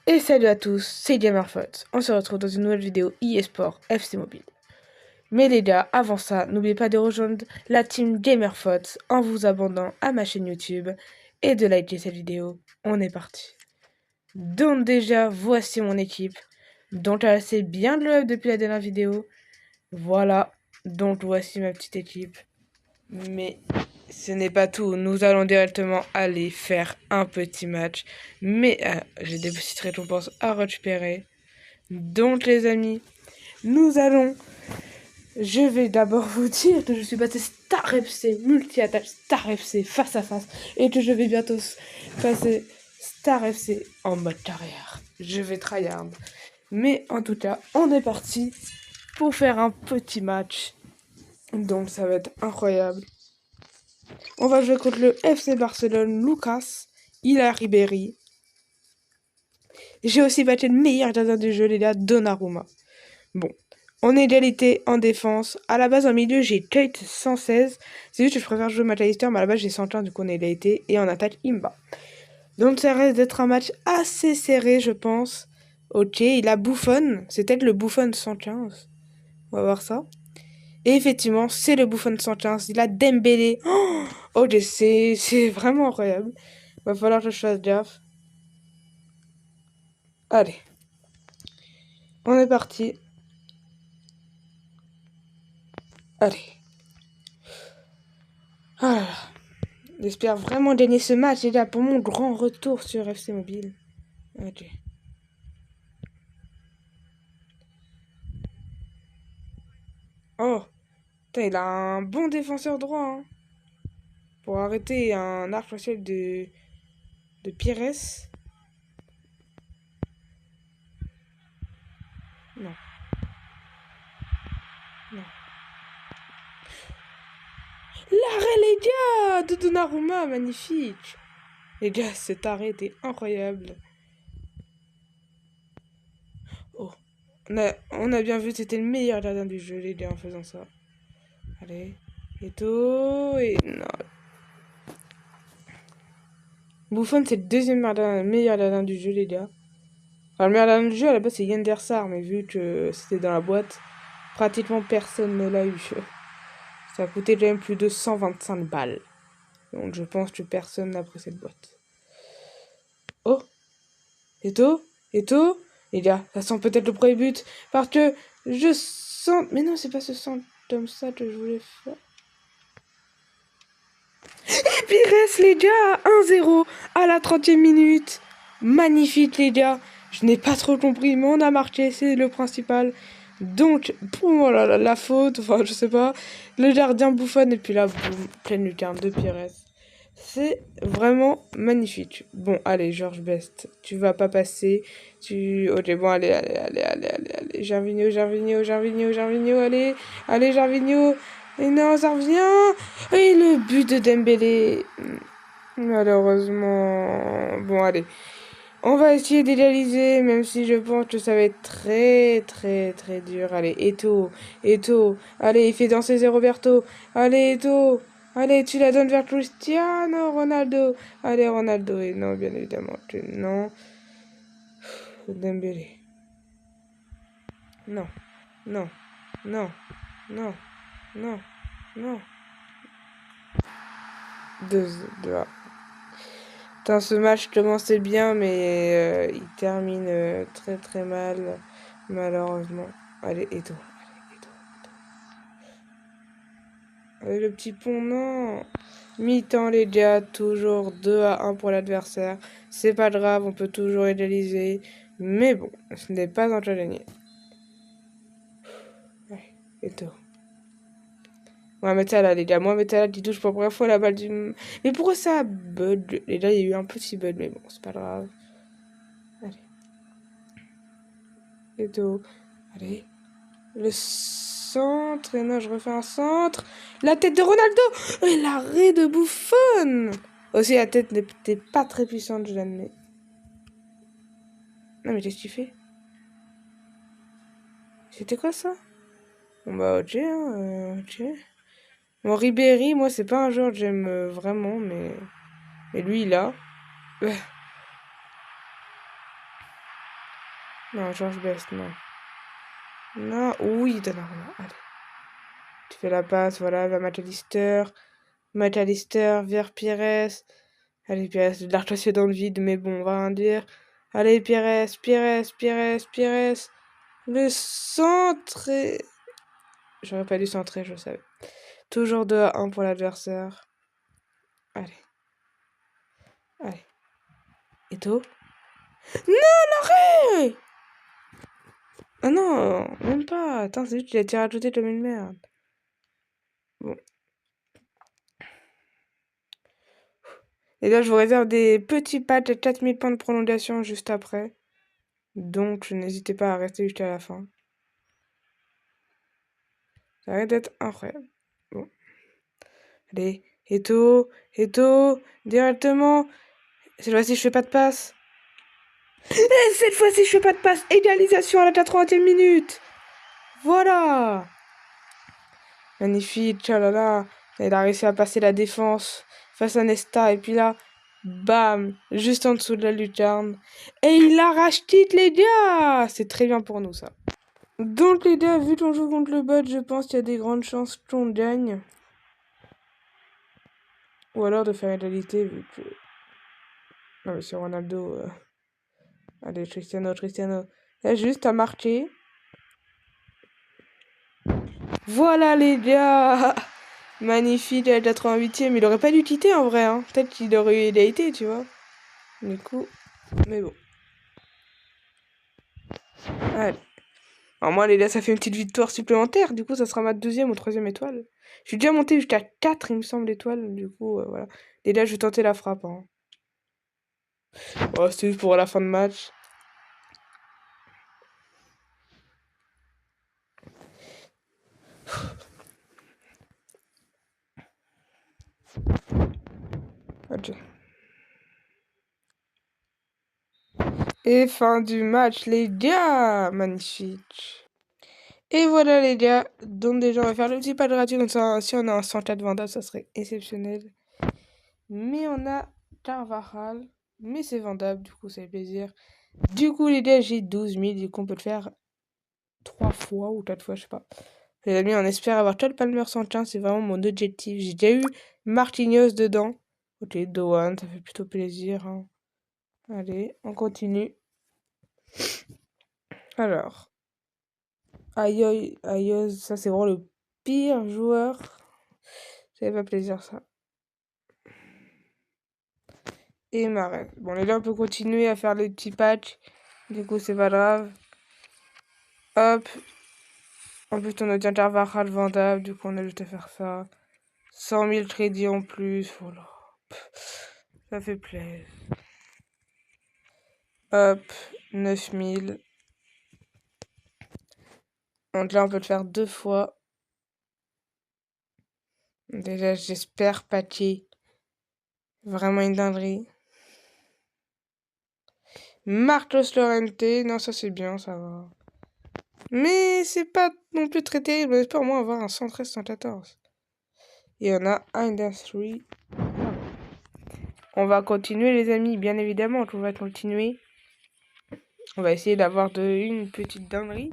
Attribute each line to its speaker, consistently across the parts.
Speaker 1: Et salut à tous, c'est Gamerfoot. On se retrouve dans une nouvelle vidéo eSport FC Mobile. Mais les gars, avant ça, n'oubliez pas de rejoindre la team Gamerfoot en vous abonnant à ma chaîne YouTube et de liker cette vidéo. On est parti. Donc déjà, voici mon équipe. Donc elle sait bien de le depuis la dernière vidéo. Voilà, donc voici ma petite équipe. Mais ce n'est pas tout, nous allons directement aller faire un petit match. Mais j'ai des petites récompenses à récupérer. Donc les amis, je vais d'abord vous dire que je suis passé Star FC, multi-attaque Star FC face à face. Et que je vais bientôt passer Star FC en mode carrière. Je vais tryhard. Mais en tout cas, on est parti pour faire un petit match. Donc ça va être incroyable. On va jouer contre le FC Barcelone, Lucas, Hilaire Ribéry. J'ai aussi battu le meilleur gardien du jeu, les gars, Donnarumma. Bon, en égalité en défense. À la base, en milieu, j'ai Kate 116. C'est juste que je préfère jouer McAllister, mais à la base, j'ai 115 du coup en égalité. Et en attaque, Imba. Donc ça reste d'être un match assez serré, je pense. Ok, il a Buffon. C'est peut-être le Buffon 115. On va voir ça. Et effectivement, c'est le Buffon 115. Il a Dembélé. Oh, c'est vraiment incroyable. Va falloir que je fasse gaffe. Allez. On est parti. Allez. Ah. J'espère vraiment gagner ce match, les gars, pour mon grand retour sur FC Mobile. Ok. Oh. Putain, il a un bon défenseur droit, hein. Pour arrêter un arc facial de Pires. Non. Non. L'arrêt, les gars, de Donnarumma, magnifique. Les gars, cet arrêt était incroyable. Oh. On a bien vu, c'était le meilleur gardien du jeu, les gars, en faisant ça. Allez. Eto. Et non. Buffon, c'est le deuxième meilleur gardien du jeu, les gars. Enfin, le meilleur gardien du jeu, à la base, c'est Yen Sar, mais vu que c'était dans la boîte, pratiquement personne ne l'a eu. Ça a coûté quand même plus de 125 balles. Donc je pense que personne n'a pris cette boîte. Oh. Eto. Les gars, ça sent peut-être le premier but. Parce que je sens... Mais non, c'est pas ce sent comme ça que je voulais faire. Et Pires, les gars, 1-0 à la 30e minute. Magnifique, les gars. Je n'ai pas trop compris, mais on a marqué, c'est le principal. Donc, pour moi, la faute, enfin, je sais pas, le gardien Buffon, et puis là, boum, pleine lucarne de Pires. C'est vraiment magnifique. Bon, allez, Georges Best, tu vas pas passer. Ok, bon, allez. Gervinho, allez, Gervinho. Et non, ça revient. Et le but de Dembélé. Malheureusement. Bon, allez. On va essayer d'égaliser, même si je pense que ça va être très dur. Allez, Eto'o. Allez, il fait danser Roberto. Allez, Eto'o. Allez, tu la donnes vers Cristiano Ronaldo. Allez, Ronaldo. Et non, bien évidemment que non. Dembélé. Non. Non. Deux. Putain, ce match commençait bien, mais il termine très mal, malheureusement. Allez, Eto. Allez, le petit pont, non. Mi-temps, les gars, toujours 2-1 pour l'adversaire. C'est pas grave, on peut toujours égaliser. Mais bon, ce n'est pas encore gagné. Ouais, Eto. Mohamed Salah, les gars. Mohamed Salah qui touche pour la première fois la balle du... Mais pourquoi ça bug? Les gars, il y a eu un petit bug, mais bon, c'est pas grave. Allez. Eto. Allez. Le centre. Et non, je refais un centre. La tête de Ronaldo. Et l'arrêt de Buffon. Aussi, la tête n'était pas très puissante, je l'admets. Non, mais qu'est-ce que tu fais? C'était quoi ça? Bon, bah, ok, hein, ok. Bon, Ribéry, moi, c'est pas un joueur que j'aime vraiment, mais lui, il a. Non, George Best, non. Non, oui, Donnarumma, allez. Tu fais la passe, voilà, vers McAllister. McAllister vers Pires. Allez, Pires, de l'arc dans le vide, mais bon, on va rien dire. Allez, Pires. Le centre est... J'aurais pas dû centrer, je savais. Toujours 2-1 pour l'adversaire. Allez. Eto'o. Non, l'arrêt! Ah non, même pas. Attends, c'est juste qu'il a été rajouté comme une merde. Bon. Et là, je vous réserve des petits patchs à 4000 points de prolongation juste après. Donc, n'hésitez pas à rester jusqu'à la fin. Ça va d'être incroyable. Bon. Allez, Eto'o, directement. Cette fois-ci, je fais pas de passe. Et cette fois-ci, je fais pas de passe. Égalisation à la 80e minute. Voilà. Magnifique, tchalala. Il a réussi à passer la défense face à Nesta. Et puis là, bam, juste en dessous de la lucarne. Et il arrache titre, les gars. C'est très bien pour nous, ça. Donc, les gars, vu qu'on joue contre le bot, je pense qu'il y a des grandes chances qu'on gagne. Ou alors de faire égalité, vu que... Non, mais c'est Ronaldo. Allez, Cristiano. Là, juste à marquer. Voilà, les gars. Magnifique, à la 88e. Il aurait pas dû quitter, en vrai. Hein. Peut-être qu'il aurait eu égalité, tu vois. Du coup... Mais bon. Allez. Alors moi, les gars, ça fait une petite victoire supplémentaire. Du coup, ça sera ma 2e ou 3e étoile. Je suis déjà monté jusqu'à 4, il me semble, étoiles. Du coup, voilà. Les gars, je vais tenter la frappe. Hein. Oh, c'est juste pour la fin de match. Ok. Et fin du match, les gars. Magnifique. Et voilà, les gars. Donc déjà, on va faire le petit pas de gratuit. Comme ça, si on a un 104 vendable, ça serait exceptionnel. Mais on a Carvajal. Mais c'est vendable, du coup, ça fait plaisir. Du coup, les gars, j'ai 12 000. Du coup, on peut le faire 3 fois ou 4 fois, je sais pas. Les amis, on espère avoir Cole Palmer 115. C'est vraiment mon objectif. J'ai déjà eu Marquinhos dedans. Ok, Doan, ça fait plutôt plaisir. Hein. Allez, on continue. Alors. Aïe, ça c'est vraiment le pire joueur. Ça fait pas plaisir, ça. Et Marais. Bon, les gars, on peut continuer à faire les petits patchs. Du coup, c'est pas grave. Hop. En plus, on a déjà Carvajal vendable. Du coup, on a juste à faire ça. 100 000 crédits en plus. Voilà. Ça fait plaisir. Hop. 9 000. Donc là, on peut le faire 2 fois. Déjà, j'espère patcher. Vraiment une dinguerie. Marcos Llorente. Non, ça c'est bien, ça va. Mais c'est pas non plus très terrible. On espère au moins avoir un 113-114. Et on a un Industry. On va continuer, les amis. Bien évidemment, on va continuer. On va essayer d'avoir une petite dinguerie.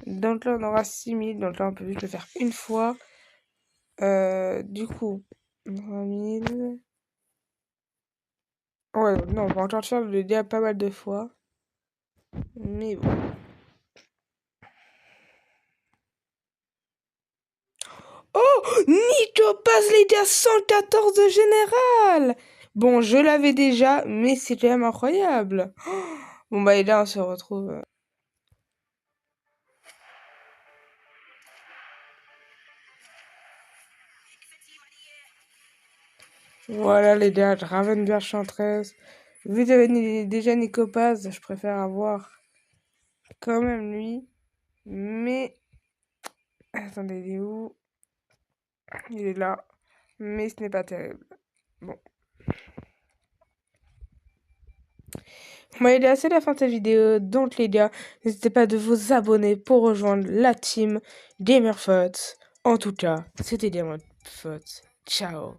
Speaker 1: Donc là, on aura 6000. Donc là, on peut juste le faire une fois. Du coup, 3000. Ouais, non, on va encore faire le dégât pas mal de fois. Mais bon. Oh, Nico passe les gars, 114 de général. Bon, je l'avais déjà, mais c'est quand même incroyable. Bon, bah, et là, on se retrouve. Voilà, les gars, Ravenberg Chantress. Vu que j'avais déjà Nico Paz, je préfère avoir quand même lui. Mais. Attendez, il est où? Il est là. Mais ce n'est pas terrible. Bon. Bon, il est assez la fin de cette vidéo. Donc, les gars, n'hésitez pas de vous abonner pour rejoindre la team Gamerfoot. En tout cas, c'était Gamerfoot. Ciao.